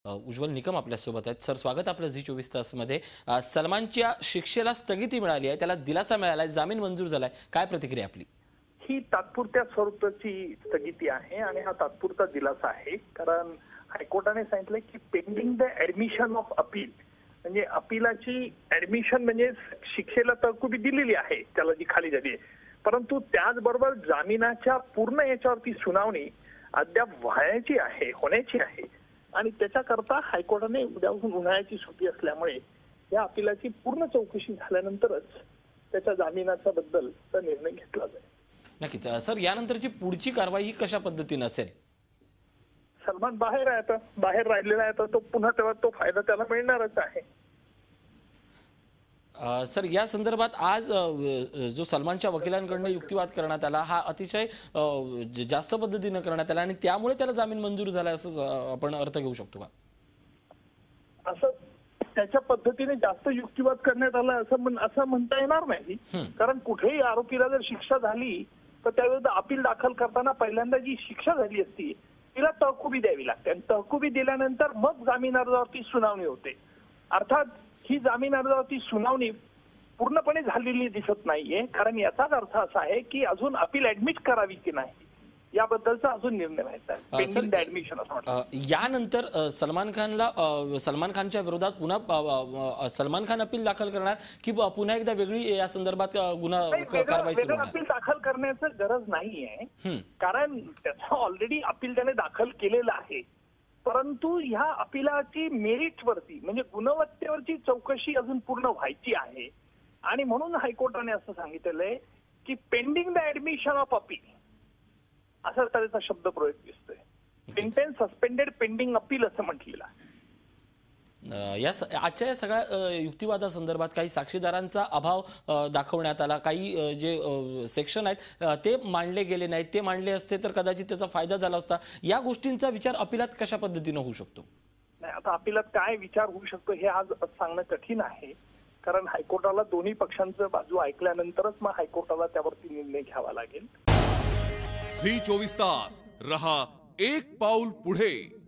उज्ज्वल निकम आपल्यासोबत आहेत. सर, स्वागत आपलं झी 24 तासमध्ये. सलमानच्या शिक्षेला स्थगिती मिळाली आहे, त्याला दिलासा मिळाला आहे, जामीन मंजूर झालाय, काय प्रतिक्रिया आपली? ही तात्पुरत्या स्वरूपाची स्थगिती आहे आणि हा तात्पुरता दिलासा आहे. कारण हायकोर्टाने सांगितलं की pending the admission of appeal, म्हणजे अपिलाची ऍडमिशन म्हणजे शिक्षेला तरतुदी दिलेली आहे त्याला जी खाली झाली आहे, परंतु त्याचबरोबर जामिनाच्या पूर्ण याच्यावरती सुनावणी अद्याप होण्याची आहे आणि त्याच्याकरता हायकोर्टाने उद्यापासून उन्हाळ्याची सुट्टी असल्यामुळे या अपिलाची पूर्ण चौकशी झाल्यानंतरच त्याच्या जामिनाच्या बद्दलचा निर्णय घेतला जाईल. नक्कीच. सर, यानंतरची पुढची कारवाई ही कशा पद्धतीने असेल? सलमान बाहेर राहिलेला आहे तर तो पुन्हा तेव्हा तो फायदा त्याला मिळणारच आहे. सर, या संदर्भात आज जो सलमानच्या वकिलांकडून युक्तिवाद करण्यात आला, हा अतिशय जास्त पद्धतीने करण्यात आला आणि त्यामुळे त्याला जामीन मंजूर झाला असं आपण अर्थ घेऊ शकतो का? असं त्याच्या पद्धतीने जास्त युक्तिवाद करण्यात आला असं म्हणता येणार नाही. कारण कुठेही आरोपीला जर शिक्षा झाली तर त्याविरुद्ध अपील दाखल करताना पहिल्यांदा जी शिक्षा झाली असती तिला तहकुबी द्यावी लागते आणि तहकुबी दिल्यानंतर मग जामीन अर्जावरती सुनावणी होते. अर्थात ही जामीन अर्जावरती सुनावणी पूर्णपणे झालेली दिसत नाहीये, कारण याचाच अर्थ असा आहे की अजून अपील ऍडमिट करावी की नाही याबद्दलचा अजून निर्णय व्हायचा आहे. पेंडिंग द ऍडमिशन असं म्हटलं. यानंतर सलमान खानच्या विरोधात पुन्हा सलमान खान अपील दाखल करणार की पुन्हा एकदा वेगळी या संदर्भात कारवाई सुरू होणार? अपील दाखल करण्याचं गरज नाहीये, कारण त्याचं ऑलरेडी अपील त्याने दाखल केलेलं आहे. परंतु ह्या अपिलाची मेरिटवरती म्हणजे गुणवत्तेवरची चौकशी अजून पूर्ण व्हायची आहे आणि म्हणून हायकोर्टाने असं सांगितलंय की pending the admission of appeal असा त्याचा शब्द प्रयोग दिसतोय. इंटेन्स सस्पेंडेड पेंडिंग अपील असं म्हटलेलं आहे. आजच्या या सगळ्या युक्तिवादासंदर्भात काही साक्षीदारांचा अभाव दाखवण्यात आला, काही जे सेक्शन आहेत ते मांडले गेले नाहीत, ते मांडले असते तर कदाचित त्याचा फायदा झाला असता. या गोष्टींचा विचार अपिलात कशा पद्धतीने होऊ शकतो? नाही, आता अपिलात काय विचार होऊ शकतो हे आज सांगणं कठीण आहे, कारण हायकोर्टाला दोन्ही पक्षांचं बाजू ऐकल्यानंतरच मग हायकोर्टाला त्यावरती निर्णय घ्यावा लागेल. झी 24 तास रहा एक पाऊल पुढे.